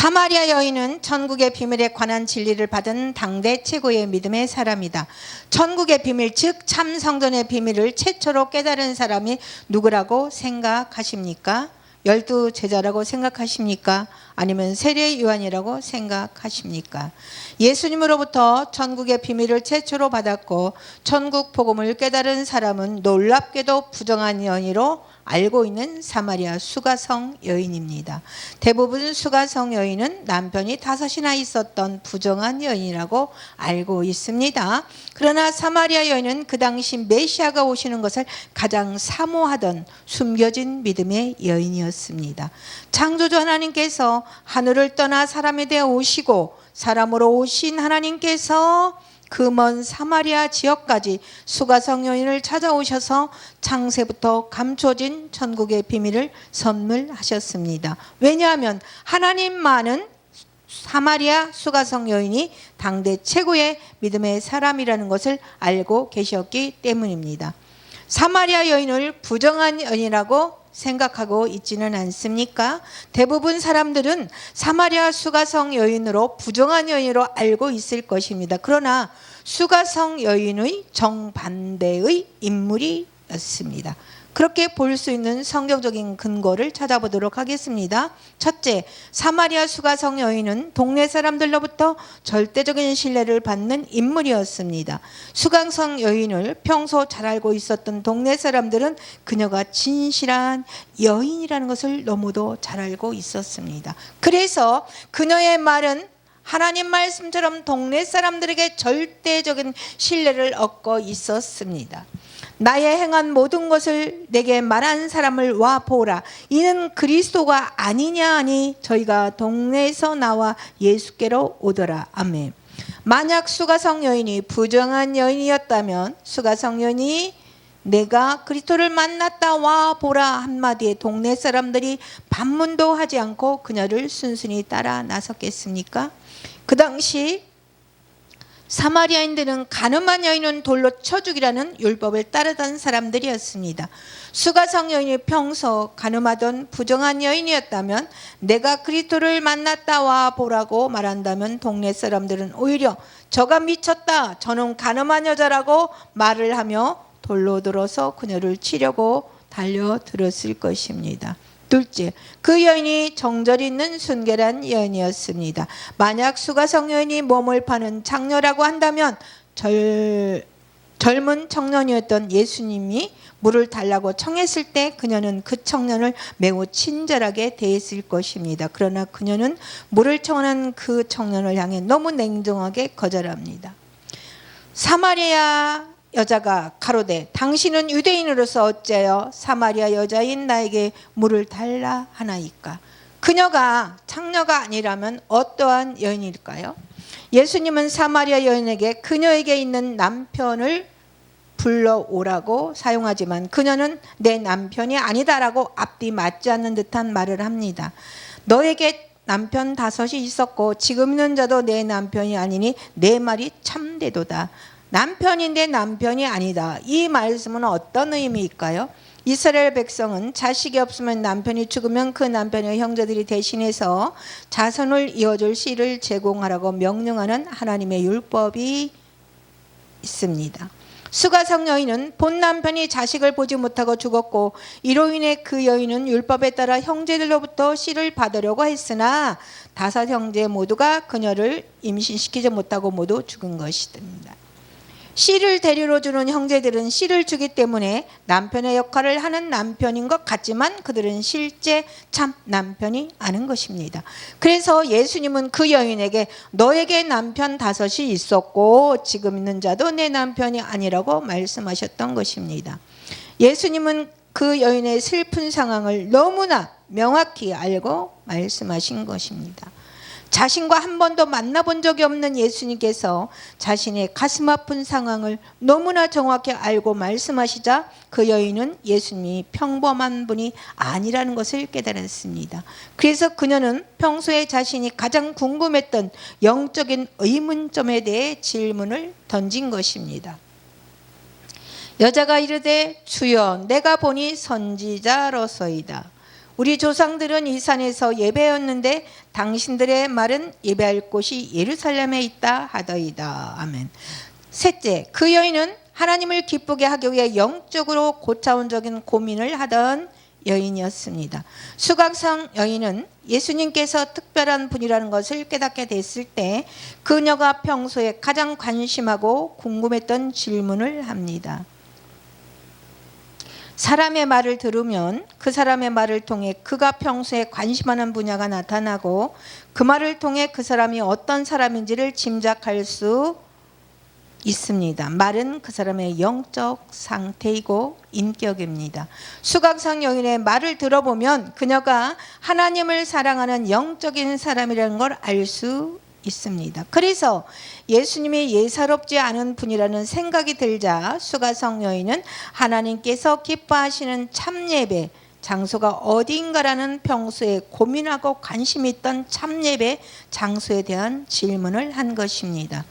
사마리아 여인은 천국의 비밀에 관한 진리를 받은 당대 최고의 믿음의 사람이다. 천국의 비밀, 즉 참 성전의 비밀을 최초로 깨달은 사람이 누구라고 생각하십니까? 12 제자라고 생각하십니까? 아니면 세례 요한이라고 생각하십니까? 예수님으로부터 천국의 비밀을 최초로 받았고 천국 복음을 깨달은 사람은 놀랍게도 부정한 여인으로 알고 있는 사마리아 수가성 여인입니다. 대부분 수가성 여인은 남편이 5이나 있었던 부정한 여인이라고 알고 있습니다. 그러나 사마리아 여인은 그 당시 메시아가 오시는 것을 가장 사모하던 숨겨진 믿음의 여인이었습니다. 창조주 하나님께서 하늘을 떠나 사람이 되어 오시고 사람으로 오신 하나님께서 그 먼 사마리아 지역까지 수가성 여인을 찾아오셔서 창세부터 감춰진 천국의 비밀을 선물하셨습니다. 왜냐하면 하나님만은 사마리아 수가성 여인이 당대 최고의 믿음의 사람이라는 것을 알고 계셨기 때문입니다. 사마리아 여인을 부정한 여인이라고 생각하고 있지는 않습니까? 대부분 사람들은 사마리아 수가성 여인으로 부정한 여인으로 알고 있을 것입니다. 그러나 수가성 여인의 정반대의 인물이었습니다. 그렇게 볼 수 있는 성경적인 근거를 찾아보도록 하겠습니다. 첫째, 사마리아 수가성 여인은 동네 사람들로부터 절대적인 신뢰를 받는 인물이었습니다. 수가성 여인을 평소 잘 알고 있었던 동네 사람들은 그녀가 진실한 여인이라는 것을 너무도 잘 알고 있었습니다. 그래서 그녀의 말은 하나님 말씀처럼 동네 사람들에게 절대적인 신뢰를 얻고 있었습니다. 나의 행한 모든 것을 내게 말한 사람을 와 보라. 이는 그리스도가 아니냐 하니 저희가 동네에서 나와 예수께로 오더라. 아멘. 만약 수가성 여인이 부정한 여인이었다면 수가성 여인이 내가 그리스도를 만났다 와 보라 한마디에 동네 사람들이 반문도 하지 않고 그녀를 순순히 따라 나섰겠습니까? 그 당시 사마리아인들은 가늠한 여인은 돌로 쳐 죽이라는 율법을 따르던 사람들이었습니다. 수가성 여인이 평소 가늠하던 부정한 여인이었다면 내가 그리스도를 만났다 와 보라고 말한다면 동네 사람들은 오히려 저가 미쳤다, 저는 가늠한 여자라고 말을 하며 돌로 들어서 그녀를 치려고 달려들었을 것입니다. 둘째, 그 여인이 정절이 있는 순결한 여인이었습니다. 만약 수가성 여인이 몸을 파는 창녀라고 한다면 젊은 청년이었던 예수님이 물을 달라고 청했을 때 그녀는 그 청년을 매우 친절하게 대했을 것입니다. 그러나 그녀는 물을 청하는 그 청년을 향해 너무 냉정하게 거절합니다. 사마리아 여자가 가로되 당신은 유대인으로서 어째요 사마리아 여자인 나에게 물을 달라 하나이까? 그녀가 창녀가 아니라면 어떠한 여인일까요? 예수님은 사마리아 여인에게 그녀에게 있는 남편을 불러오라고 사용하지만 그녀는 내 남편이 아니다라고 앞뒤 맞지 않는 듯한 말을 합니다. 너에게 남편 5이 있었고 지금 있는 자도 내 남편이 아니니 내 말이 참되도다. 남편인데 남편이 아니다. 이 말씀은 어떤 의미일까요? 이스라엘 백성은 자식이 없으면 남편이 죽으면 그 남편의 형제들이 대신해서 자손을 이어줄 씨를 제공하라고 명령하는 하나님의 율법이 있습니다. 수가성 여인은 본 남편이 자식을 보지 못하고 죽었고 이로 인해 그 여인은 율법에 따라 형제들로부터 씨를 받으려고 했으나 5 형제 모두가 그녀를 임신시키지 못하고 모두 죽은 것입니다. 씨를 데리러 주는 형제들은 씨를 주기 때문에 남편의 역할을 하는 남편인 것 같지만 그들은 실제 참 남편이 아닌 것입니다. 그래서 예수님은 그 여인에게 너에게 남편 5이 있었고 지금 있는 자도 내 남편이 아니라고 말씀하셨던 것입니다. 예수님은 그 여인의 슬픈 상황을 너무나 명확히 알고 말씀하신 것입니다. 자신과 한 번도 만나본 적이 없는 예수님께서 자신의 가슴 아픈 상황을 너무나 정확히 알고 말씀하시자 그 여인은 예수님이 평범한 분이 아니라는 것을 깨달았습니다. 그래서 그녀는 평소에 자신이 가장 궁금했던 영적인 의문점에 대해 질문을 던진 것입니다. 여자가 이르되 주여 내가 보니 선지자로서이다. 우리 조상들은 이 산에서 예배했는데 당신들의 말은 예배할 곳이 예루살렘에 있다 하더이다. 아멘. 셋째, 그 여인은 하나님을 기쁘게 하기 위해 영적으로 고차원적인 고민을 하던 여인이었습니다. 수각성 여인은 예수님께서 특별한 분이라는 것을 깨닫게 됐을 때 그녀가 평소에 가장 관심하고 궁금했던 질문을 합니다. 사람의 말을 들으면 그 사람의 말을 통해 그가 평소에 관심하는 분야가 나타나고 그 말을 통해 그 사람이 어떤 사람인지를 짐작할 수 있습니다. 말은 그 사람의 영적 상태이고 인격입니다. 수각성 여인의 말을 들어보면 그녀가 하나님을 사랑하는 영적인 사람이라는 걸 알 수 있습니다. 그래서 예수님이 예사롭지 않은 분이라는 생각이 들자 수각성 여인은 하나님께서 기뻐하시는 참예배 장소가 어디인가라는 평소에 고민하고 관심이 있던 참예배 장소에 대한 질문을 한 것입니다.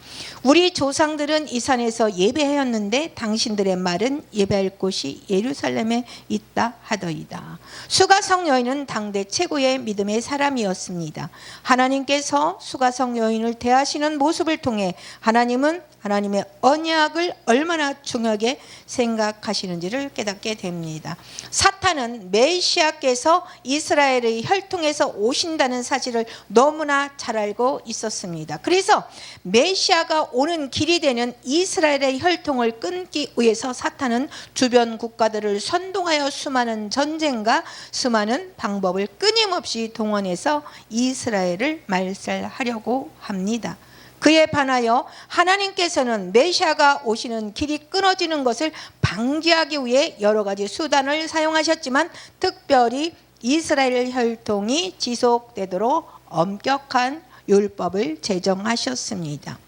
우리 조상들은 이 산에서 예배하였는데 당신들의 말은 예배할 곳이 예루살렘에 있다 하더이다. 수가성 여인은 당대 최고의 믿음의 사람이었습니다. 하나님께서 수가성 여인을 대하시는 모습을 통해 하나님은 하나님의 언약을 얼마나 중요하게 생각하시는지를 깨닫게 됩니다. 사탄은 메시아께서 이스라엘의 혈통에서 오신다는 사실을 너무나 잘 알고 있었습니다. 그래서 메시아가 오는 길이 되는 이스라엘의 혈통을 끊기 위해서 사탄은 주변 국가들을 선동하여 수많은 전쟁과 수많은 방법을 끊임없이 동원해서 이스라엘을 말살하려고 합니다. 그에 반하여 하나님께서는 메시아가 오시는 길이 끊어지는 것을 방지하기 위해 여러 가지 수단을 사용하셨지만 특별히 이스라엘 혈통이 지속되도록 엄격한 율법을 제정하셨습니다.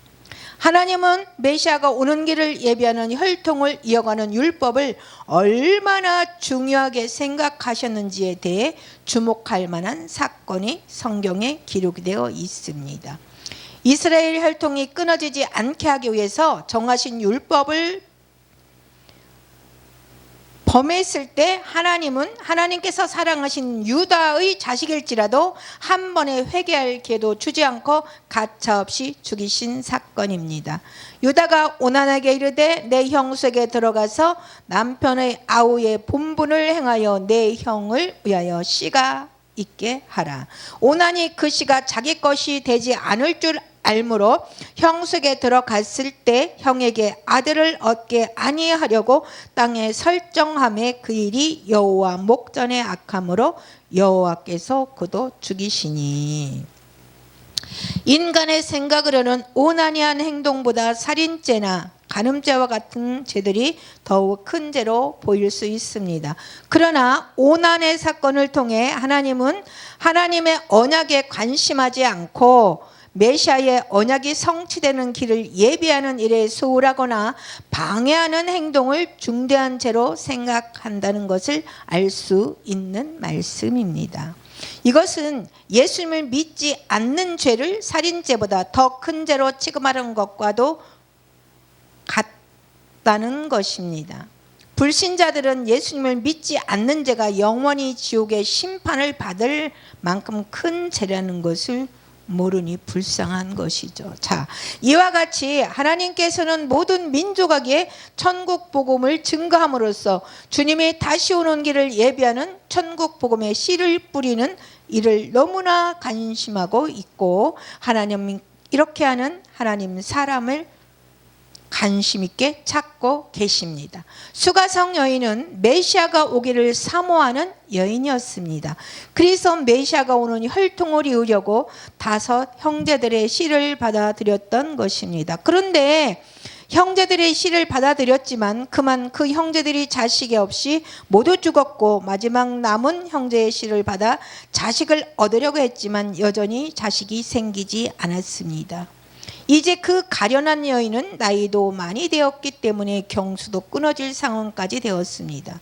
하나님은 메시아가 오는 길을 예비하는 혈통을 이어가는 율법을 얼마나 중요하게 생각하셨는지에 대해 주목할 만한 사건이 성경에 기록이 되어 있습니다. 이스라엘 혈통이 끊어지지 않게 하기 위해서 정하신 율법을 범했을 때 하나님은 하나님께서 사랑하신 유다의 자식일지라도 한 번에 회개할 기회도 주지 않고 가차없이 죽이신 사건입니다. 유다가 오난에게 이르되 내 형수에게 들어가서 남편의 아우의 본분을 행하여 내 형을 위하여 씨가 있게 하라. 오난이 그 씨가 자기 것이 되지 않을 줄 알므로 형수에게 들어갔을 때 형에게 아들을 얻게 아니하려고 땅에 설정함에 그 일이 여호와 목전에 악함으로 여호와께서 그도 죽이시니. 인간의 생각으로는 오난이 한 행동보다 살인죄나 간음죄와 같은 죄들이 더욱 큰 죄로 보일 수 있습니다. 그러나 오난의 사건을 통해 하나님은 하나님의 언약에 관심하지 않고 메시아의 언약이 성취되는 길을 예비하는 일에 소홀하거나 방해하는 행동을 중대한 죄로 생각한다는 것을 알 수 있는 말씀입니다. 이것은 예수님을 믿지 않는 죄를 살인죄보다 더 큰 죄로 취급하는 것과도 같다는 것입니다. 불신자들은 예수님을 믿지 않는 죄가 영원히 지옥의 심판을 받을 만큼 큰 죄라는 것을 모르니 불쌍한 것이죠. 자, 이와 같이 하나님께서는 모든 민족에게 천국 복음을 증거함으로써 주님이 다시 오는 길을 예비하는 천국 복음의 씨를 뿌리는 일을 너무나 관심하고 있고 하나님 이렇게 하는 하나님 사람을 관심 있게 찾고 계십니다. 수가성 여인은 메시아가 오기를 사모하는 여인이었습니다. 그래서 메시아가 오는 혈통을 이루려고 5 형제들의 씨를 받아들였던 것입니다. 그런데 형제들의 씨를 받아들였지만 그만 그 형제들이 자식이 없이 모두 죽었고 마지막 남은 형제의 씨를 받아 자식을 얻으려고 했지만 여전히 자식이 생기지 않았습니다. 이제 그 가련한 여인은 나이도 많이 되었기 때문에 경수도 끊어질 상황까지 되었습니다.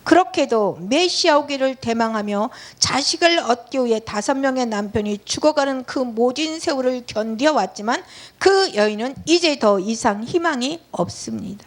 그렇게도 메시아 오기를 대망하며 자식을 얻기 위해 5명의 남편이 죽어가는 그 모진 세월을 견뎌왔지만 그 여인은 이제 더 이상 희망이 없습니다.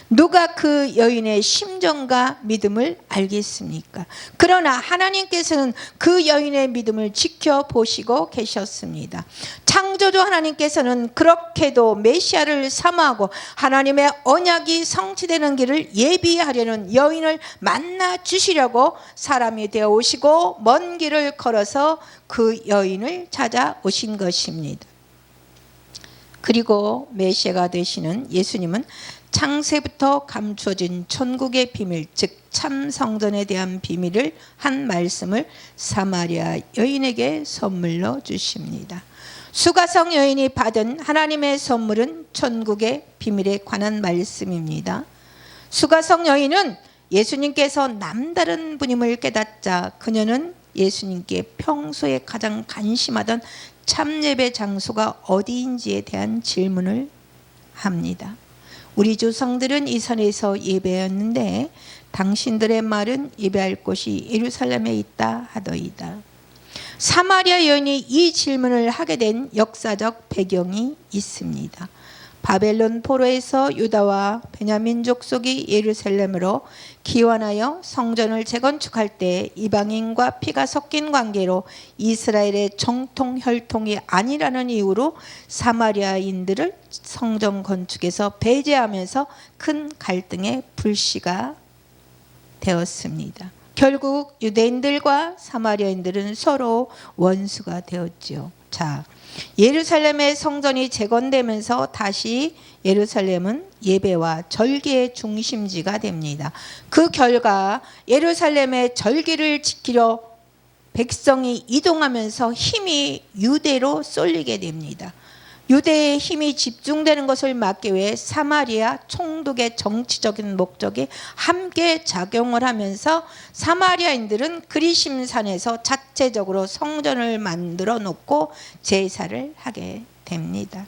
누가 그 여인의 심정과 믿음을 알겠습니까? 그러나 하나님께서는 그 여인의 믿음을 지켜보시고 계셨습니다. 창조주 하나님께서는 그렇게도 메시아를 사모하고 하나님의 언약이 성취되는 길을 예비하려는 여인을 만나 주시려고 사람이 되어 오시고 먼 길을 걸어서 그 여인을 찾아오신 것입니다. 그리고 메시아가 되시는 예수님은 창세부터 감추어진 천국의 비밀, 즉 참성전에 대한 비밀을 한 말씀을 사마리아 여인에게 선물로 주십니다. 수가성 여인이 받은 하나님의 선물은 천국의 비밀에 관한 말씀입니다. 수가성 여인은 예수님께서 남다른 분임을 깨닫자 그녀는 예수님께 평소에 가장 관심하던 참예배 장소가 어디인지에 대한 질문을 합니다. 우리 조상들은 이 산에서 예배했는데 당신들의 말은 예배할 곳이 예루살렘에 있다 하더이다. 사마리아 여인이 이 질문을 하게 된 역사적 배경이 있습니다. 바벨론 포로에서 유다와 베냐민 족속이 예루살렘으로 기원하여 성전을 재건축할 때 이방인과 피가 섞인 관계로 이스라엘의 정통 혈통이 아니라는 이유로 사마리아인들을 성전 건축에서 배제하면서 큰 갈등의 불씨가 되었습니다. 결국 유대인들과 사마리아인들은 서로 원수가 되었죠. 자, 예루살렘의 성전이 재건되면서 다시 예루살렘은 예배와 절기의 중심지가 됩니다. 그 결과 예루살렘의 절기를 지키려 백성이 이동하면서 힘이 유대로 쏠리게 됩니다. 유대의 힘이 집중되는 것을 막기 위해 사마리아 총독의 정치적인 목적이 함께 작용을 하면서 사마리아인들은 그리심산에서 자체적으로 성전을 만들어 놓고 제사를 하게 됩니다.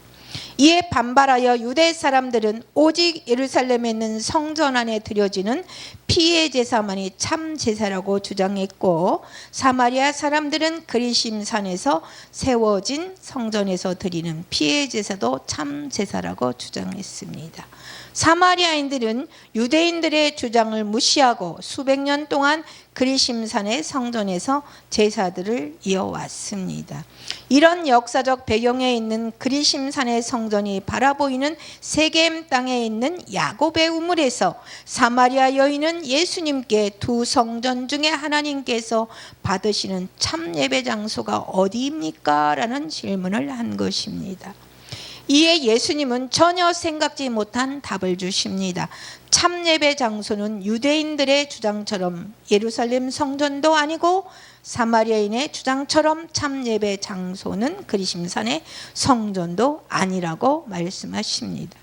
이에 반발하여 유대 사람들은 오직 예루살렘에 있는 성전 안에 드려지는 피의 제사만이 참 제사라고 주장했고, 사마리아 사람들은 그리심산에서 세워진 성전에서 드리는 피의 제사도 참 제사라고 주장했습니다. 사마리아인들은 유대인들의 주장을 무시하고 수백 년 동안 그리심산의 성전에서 제사들을 이어왔습니다. 이런 역사적 배경에 있는 그리심산의 성전이 바라보이는 세겜 땅에 있는 야곱의 우물에서 사마리아 여인은 예수님께 두 성전 중에 하나님께서 받으시는 참 예배 장소가 어디입니까? 라는 질문을 한 것입니다. 이에 예수님은 전혀 생각지 못한 답을 주십니다. 참예배 장소는 유대인들의 주장처럼 예루살렘 성전도 아니고 사마리아인의 주장처럼 참예배 장소는 그리심산의 성전도 아니라고 말씀하십니다.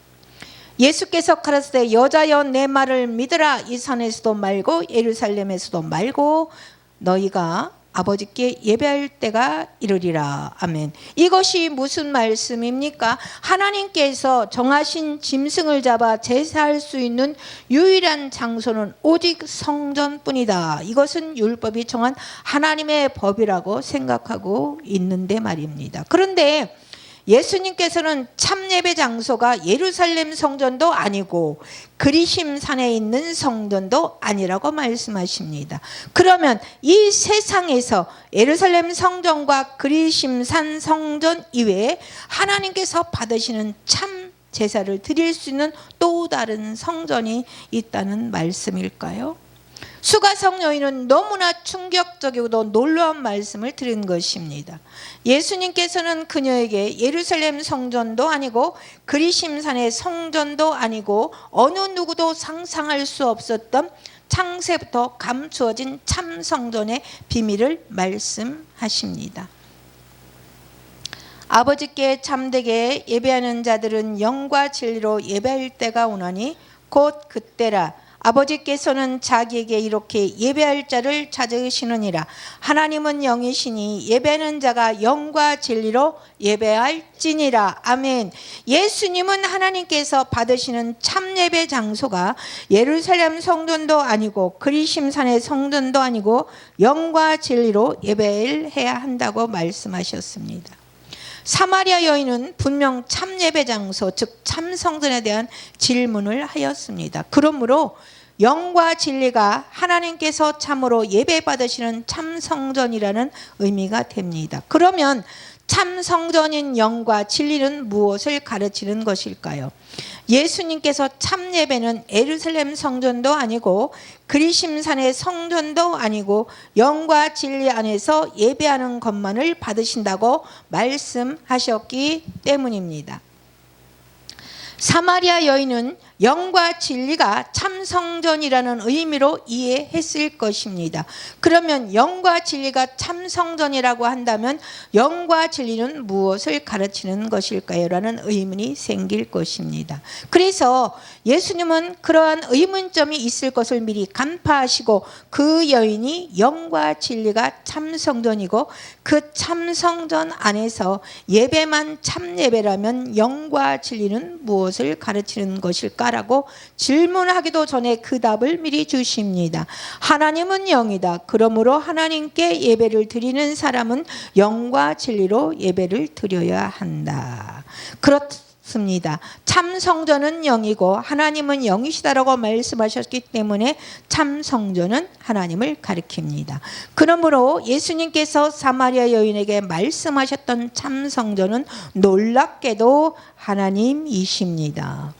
예수께서 가라사대 여자여 내 말을 믿으라. 이 산에서도 말고 예루살렘에서도 말고 너희가 아버지께 예배할 때가 이르리라. 아멘. 이것이 무슨 말씀입니까? 하나님께서 정하신 짐승을 잡아 제사할 수 있는 유일한 장소는 오직 성전뿐이다. 이것은 율법이 정한 하나님의 법이라고 생각하고 있는데 말입니다. 그런데 예수님께서는 참예배 장소가 예루살렘 성전도 아니고 그리심산에 있는 성전도 아니라고 말씀하십니다. 그러면 이 세상에서 예루살렘 성전과 그리심산 성전 이외에 하나님께서 받으시는 참 제사를 드릴 수 있는 또 다른 성전이 있다는 말씀일까요? 수가성 여인은 너무나 충격적이고도 놀라운 말씀을 드린 것입니다. 예수님께서는 그녀에게 예루살렘 성전도 아니고 그리심산의 성전도 아니고 어느 누구도 상상할 수 없었던 창세부터 감추어진 참 성전의 비밀을 말씀하십니다. 아버지께 참되게 예배하는 자들은 영과 진리로 예배할 때가 오나니 곧 그때라. 아버지께서는 자기에게 이렇게 예배할 자를 찾으시느니라. 하나님은 영이시니 예배하는 자가 영과 진리로 예배할지니라. 아멘. 예수님은 하나님께서 받으시는 참예배 장소가 예루살렘 성전도 아니고 그리심산의 성전도 아니고 영과 진리로 예배를 해야 한다고 말씀하셨습니다. 사마리아 여인은 분명 참 예배 장소, 즉 참성전에 대한 질문을 하였습니다. 그러므로 영과 진리가 하나님께서 참으로 예배받으시는 참성전이라는 의미가 됩니다. 그러면 참성전인 영과 진리는 무엇을 가르치는 것일까요? 예수님께서 참예배는 예루살렘 성전도 아니고 그리심산의 성전도 아니고 영과 진리 안에서 예배하는 것만을 받으신다고 말씀하셨기 때문입니다. 사마리아 여인은 영과 진리가 참성전이라는 의미로 이해했을 것입니다. 그러면 영과 진리가 참성전이라고 한다면 영과 진리는 무엇을 가르치는 것일까요? 라는 의문이 생길 것입니다. 그래서 예수님은 그러한 의문점이 있을 것을 미리 간파하시고 그 여인이 영과 진리가 참성전이고 그 참성전 안에서 예배만 참예배라면 영과 진리는 무엇을 가르치는 것일까? 라고 질문하기도 전에 그 답을 미리 주십니다. 하나님은 영이다. 그러므로 하나님께 예배를 드리는 사람은 영과 진리로 예배를 드려야 한다. 그렇습니다. 참성전은 영이고 하나님은 영이시다라고 말씀하셨기 때문에 참성전은 하나님을 가리킵니다. 그러므로 예수님께서 사마리아 여인에게 말씀하셨던 참성전은 놀랍게도 하나님이십니다.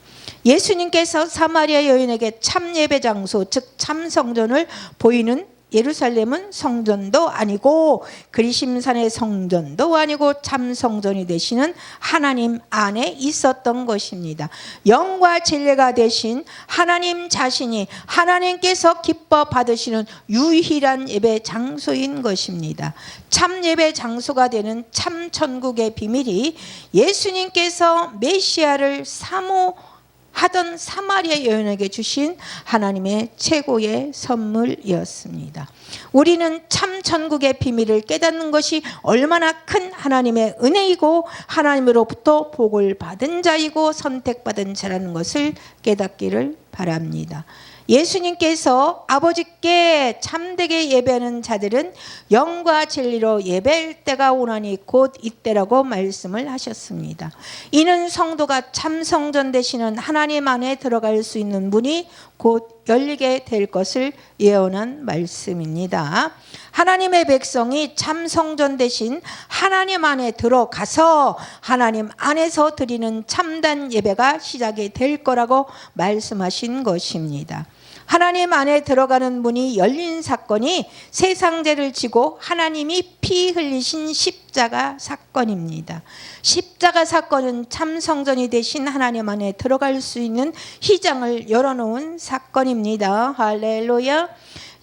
예수님께서 사마리아 여인에게 참예배 장소, 즉 참성전을 보이는 예루살렘은 성전도 아니고 그리심산의 성전도 아니고 참성전이 되시는 하나님 안에 있었던 것입니다. 영과 진리가 되신 하나님 자신이 하나님께서 기뻐 받으시는 유일한 예배 장소인 것입니다. 참예배 장소가 되는 참천국의 비밀이 예수님께서 메시아를 사모하던 사마리아 여인에게 주신 하나님의 최고의 선물이었습니다. 우리는 참 천국의 비밀을 깨닫는 것이 얼마나 큰 하나님의 은혜이고 하나님으로부터 복을 받은 자이고 선택받은 자라는 것을 깨닫기를 바랍니다. 예수님께서 아버지께 참되게 예배하는 자들은 영과 진리로 예배할 때가 오나니 곧 이때라고 말씀을 하셨습니다. 이는 성도가 참성전 되시는 하나님 안에 들어갈 수 있는 문이 곧 열리게 될 것을 예언한 말씀입니다. 하나님의 백성이 참성전 대신 하나님 안에 들어가서 하나님 안에서 드리는 참된 예배가 시작이 될 거라고 말씀하신 것입니다. 하나님 안에 들어가는 문이 열린 사건이 세상죄를 지고 하나님이 피 흘리신 십자가 사건입니다. 십자가 사건은 참성전이 되신 하나님 안에 들어갈 수 있는 희장을 열어놓은 사건입니다. 할렐루야.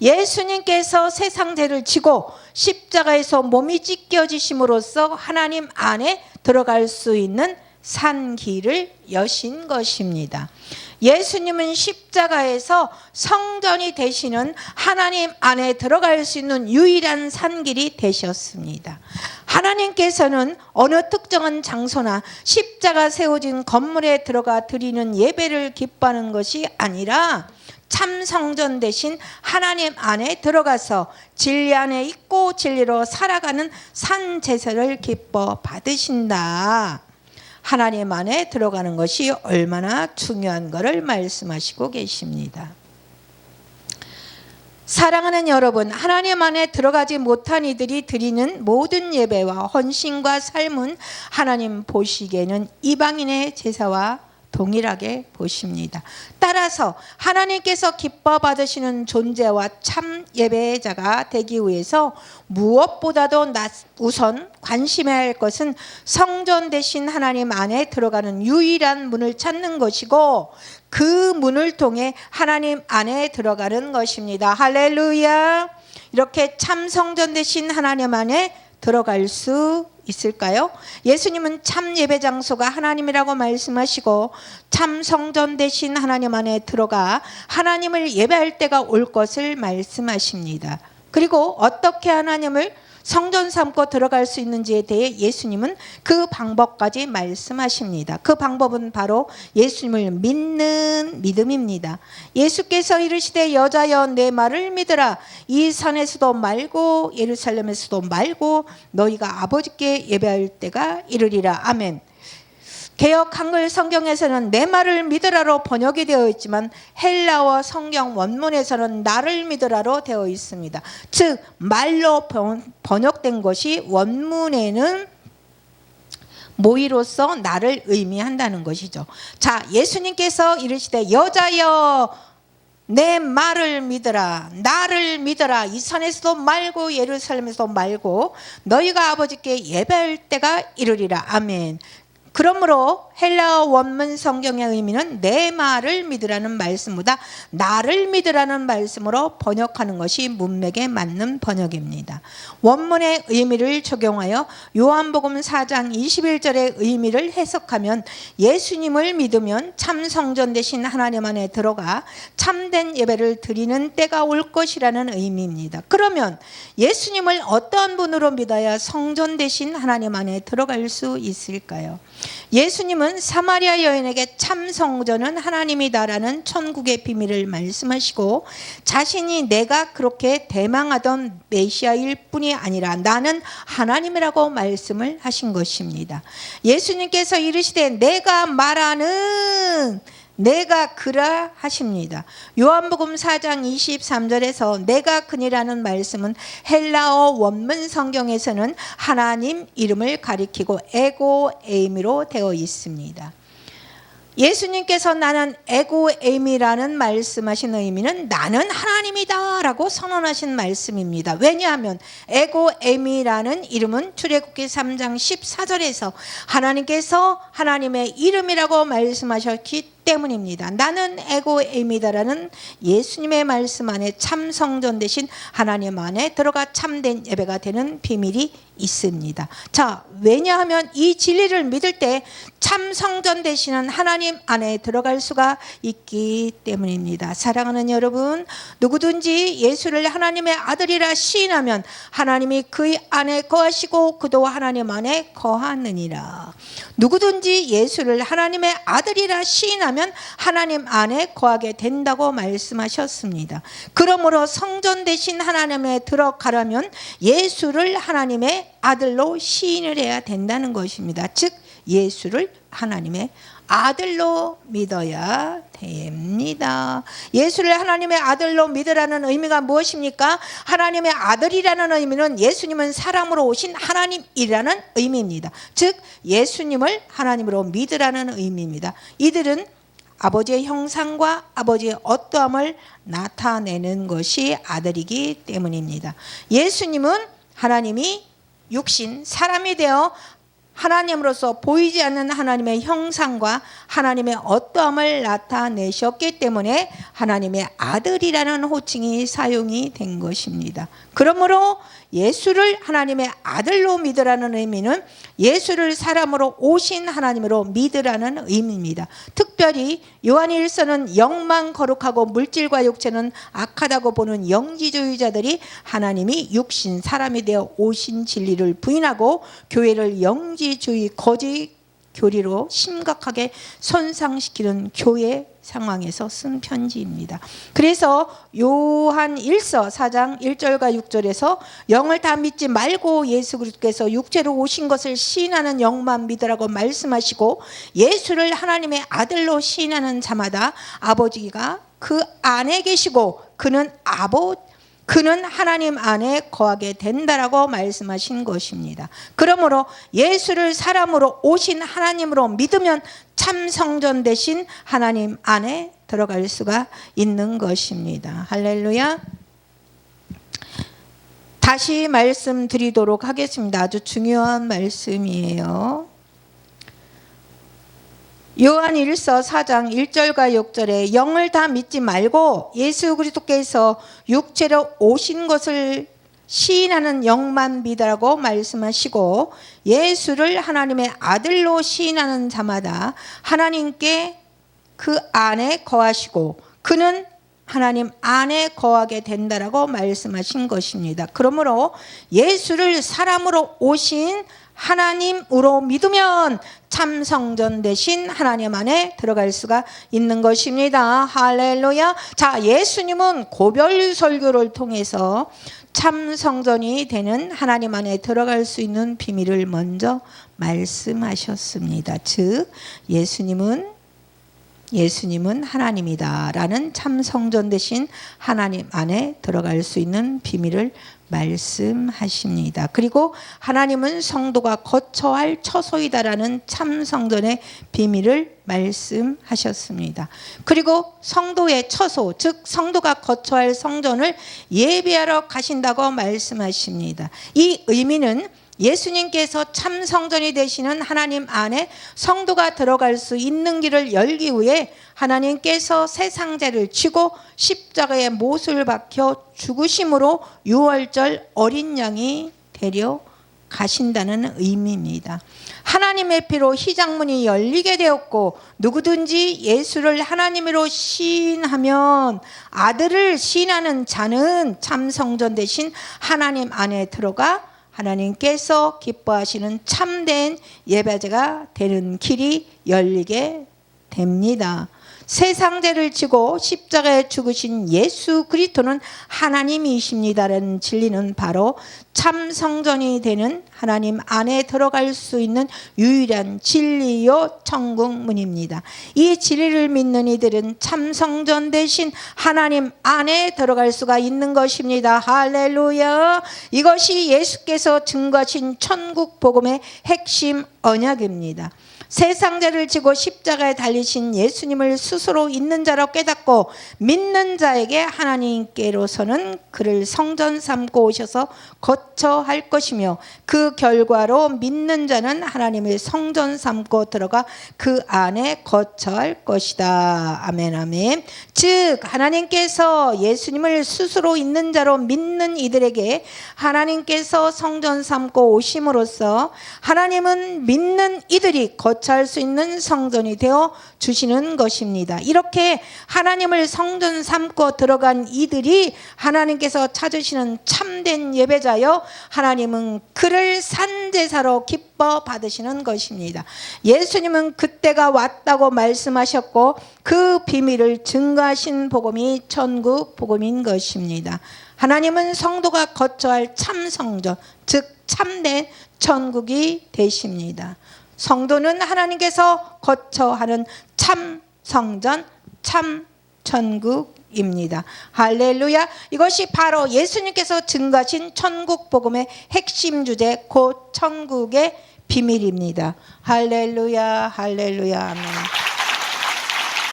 예수님께서 세상죄를 지고 십자가에서 몸이 찢겨지심으로써 하나님 안에 들어갈 수 있는 산길을 여신 것입니다. 예수님은 십자가에서 성전이 되시는 하나님 안에 들어갈 수 있는 유일한 산길이 되셨습니다. 하나님께서는 어느 특정한 장소나 십자가 세워진 건물에 들어가 드리는 예배를 기뻐하는 것이 아니라 참성전 대신 하나님 안에 들어가서 진리 안에 있고 진리로 살아가는 산제사를 기뻐 받으신다. 하나님 안에 들어가는 것이 얼마나 중요한 것을 말씀하시고 계십니다. 사랑하는 여러분, 하나님 안에 들어가지 못한 이들이 드리는 모든 예배와 헌신과 삶은 하나님 보시기에는 이방인의 제사와 동일하게 보십니다. 따라서 하나님께서 기뻐 받으시는 존재와 참 예배자가 되기 위해서 무엇보다도 우선 관심해야 할 것은 성전 대신 하나님 안에 들어가는 유일한 문을 찾는 것이고 그 문을 통해 하나님 안에 들어가는 것입니다. 할렐루야. 이렇게 참 성전 대신 하나님 안에 들어갈 수 있을까요? 예수님은 참 예배 장소가 하나님이라고 말씀하시고 참 성전 대신 하나님 안에 들어가 하나님을 예배할 때가 올 것을 말씀하십니다. 그리고 어떻게 하나님을 성전 삼고 들어갈 수 있는지에 대해 예수님은 그 방법까지 말씀하십니다. 그 방법은 바로 예수님을 믿는 믿음입니다. 예수께서 이르시되 여자여 내 말을 믿으라. 이 산에서도 말고 예루살렘에서도 말고 너희가 아버지께 예배할 때가 이르리라. 아멘. 개역 한글 성경에서는 내 말을 믿으라로 번역이 되어 있지만 헬라어 성경 원문에서는 나를 믿으라로 되어 있습니다. 즉 말로 번역된 것이 원문에는 모의로서 나를 의미한다는 것이죠. 자, 예수님께서 이르시되 여자여 내 말을 믿으라. 나를 믿으라. 이 산에서도 말고 예루살렘에서도 말고 너희가 아버지께 예배할 때가 이르리라. 아멘. 그러므로 헬라어 원문 성경의 의미는 내 말을 믿으라는 말씀보다 나를 믿으라는 말씀으로 번역하는 것이 문맥에 맞는 번역입니다. 원문의 의미를 적용하여 요한복음 4장 21절의 의미를 해석하면 예수님을 믿으면 참 성전 되신 하나님 안에 들어가 참된 예배를 드리는 때가 올 것이라는 의미입니다. 그러면 예수님을 어떠한 분으로 믿어야 성전 되신 하나님 안에 들어갈 수 있을까요? 예수님은 사마리아 여인에게 참 성전은 하나님이다라는 천국의 비밀을 말씀하시고 자신이 내가 그렇게 대망하던 메시아일 뿐이 아니라 나는 하나님이라고 말씀을 하신 것입니다. 예수님께서 이르시되 내가 말하는 내가 그라 하십니다. 요한복음 4장 23절에서 내가 그니라는 말씀은 헬라어 원문 성경에서는 하나님 이름을 가리키고 에고 에이미로 되어 있습니다. 예수님께서 나는 에고 에이미라는 말씀하신 의미는 나는 하나님이다 라고 선언하신 말씀입니다. 왜냐하면 에고 에이미라는 이름은 출애굽기 3장 14절에서 하나님께서 하나님의 이름이라고 말씀하셨기 때문입니다. 나는 에고 에이미다라는 예수님의 말씀 안에 참 성전 대신 하나님 안에 들어가 참된 예배가 되는 비밀이 있습니다. 자, 왜냐하면 이 진리를 믿을 때 참 성전 되시는 하나님 안에 들어갈 수가 있기 때문입니다. 사랑하는 여러분, 누구든지 예수를 하나님의 아들이라 시인하면 하나님이 그 안에 거하시고 그도 하나님 안에 거하느니라. 누구든지 예수를 하나님의 아들이라 시인하면 하나님 안에 거하게 된다고 말씀하셨습니다. 그러므로 성전 되신 하나님에 들어가려면 예수를 하나님의 아들로 시인을 해야 된다는 것입니다. 즉 예수를 하나님의 아들로 믿어야 됩니다. 예수를 하나님의 아들로 믿으라는 의미가 무엇입니까? 하나님의 아들이라는 의미는 예수님은 사람으로 오신 하나님이라는 의미입니다. 즉 예수님을 하나님으로 믿으라는 의미입니다. 이들은 아버지의 형상과 아버지의 어떠함을 나타내는 것이 아들이기 때문입니다. 예수님은 하나님이 육신 사람이 되어 하나님으로서 보이지 않는 하나님의 형상과 하나님의 어떠함을 나타내셨기 때문에 하나님의 아들이라는 호칭이 사용이 된 것입니다. 그러므로 예수를 하나님의 아들로 믿으라는 의미는 예수를 사람으로 오신 하나님으로 믿으라는 의미입니다. 특별히 요한일서는 영만 거룩하고 물질과 육체는 악하다고 보는 영지주의자들이 하나님이 육신 사람이 되어 오신 진리를 부인하고 교회를 영지주의 거짓 교리로 심각하게 손상시키는 교회 상황에서 쓴 편지입니다. 그래서 요한 1서 4장 1절과 6절에서 영을 다 믿지 말고 예수 그리스도께서 육체로 오신 것을 시인하는 영만 믿으라고 말씀하시고 예수를 하나님의 아들로 시인하는 자마다 아버지가 그 안에 계시고 그는 하나님 안에 거하게 된다라고 말씀하신 것입니다. 그러므로 예수를 사람으로 오신 하나님으로 믿으면 참 성전 되신 하나님 안에 들어갈 수가 있는 것입니다. 할렐루야. 다시 말씀드리도록 하겠습니다. 아주 중요한 말씀이에요. 요한 1서 4장 1절과 6절에 영을 다 믿지 말고 예수 그리스도께서 육체로 오신 것을 시인하는 영만 믿으라고 말씀하시고 예수를 하나님의 아들로 시인하는 자마다 하나님께 그 안에 거하시고 그는 하나님 안에 거하게 된다라고 말씀하신 것입니다. 그러므로 예수를 사람으로 오신 하나님으로 믿으면 참 성전 대신 하나님 안에 들어갈 수가 있는 것입니다. 할렐루야. 자, 예수님은 고별 설교를 통해서 참 성전이 되는 하나님 안에 들어갈 수 있는 비밀을 먼저 말씀하셨습니다. 즉 예수님은 하나님이다라는 참 성전 대신 하나님 안에 들어갈 수 있는 비밀을 말씀하십니다. 그리고 하나님은 성도가 거처할 처소이다라는 참 성전의 비밀을 말씀하셨습니다. 그리고 성도의 처소, 즉 성도가 거처할 성전을 예비하러 가신다고 말씀하십니다. 이 의미는 예수님께서 참 성전이 되시는 하나님 안에 성도가 들어갈 수 있는 길을 열기 위해 하나님께서 새 상자를 쥐고 십자가에 못을 박혀 죽으심으로 유월절 어린 양이 되려 가신다는 의미입니다. 하나님의 피로 희장문이 열리게 되었고 누구든지 예수를 하나님으로 시인하면 아들을 시인하는 자는 참 성전 대신 하나님 안에 들어가 하나님께서 기뻐하시는 참된 예배자가 되는 길이 열리게 됩니다. 새 상자를 지고 십자가에 죽으신 예수 그리스도는 하나님이십니다라는 진리는 바로 참 성전이 되는 하나님 안에 들어갈 수 있는 유일한 진리요 천국문입니다. 이 진리를 믿는 이들은 참 성전 대신 하나님 안에 들어갈 수가 있는 것입니다. 할렐루야. 이것이 예수께서 증거하신 천국 복음의 핵심 언약입니다. 새 상자를 지고 십자가에 달리신 예수님을 스스로 있는 자로 깨닫고 믿는 자에게 하나님께로서는 그를 성전 삼고 오셔서 거처할 것이며 그 결과로 믿는 자는 하나님의 성전 삼고 들어가 그 안에 거처할 것이다. 아멘 아멘. 즉 하나님께서 예수님을 스스로 있는 자로 믿는 이들에게 하나님께서 성전 삼고 오심으로써 하나님은 믿는 이들이 거처할 수 있는 성전이 되어 주시는 것입니다. 이렇게 하나님을 성전 삼고 들어간 이들이 하나님께서 찾으시는 참된 예배자여 하나님은 그를 산제사로 기뻐 받으시는 것입니다. 예수님은 그때가 왔다고 말씀하셨고 그 비밀을 증거하신 복음이 천국 복음인 것입니다. 하나님은 성도가 거처할 참 성전, 즉 참된 천국이 되십니다. 성도는 하나님께서 거처하는 참 성전, 참 천국입니다. 할렐루야. 이것이 바로 예수님께서 증거하신 천국 복음의 핵심 주제, 곧 천국의 비밀입니다. 할렐루야, 할렐루야, 아멘.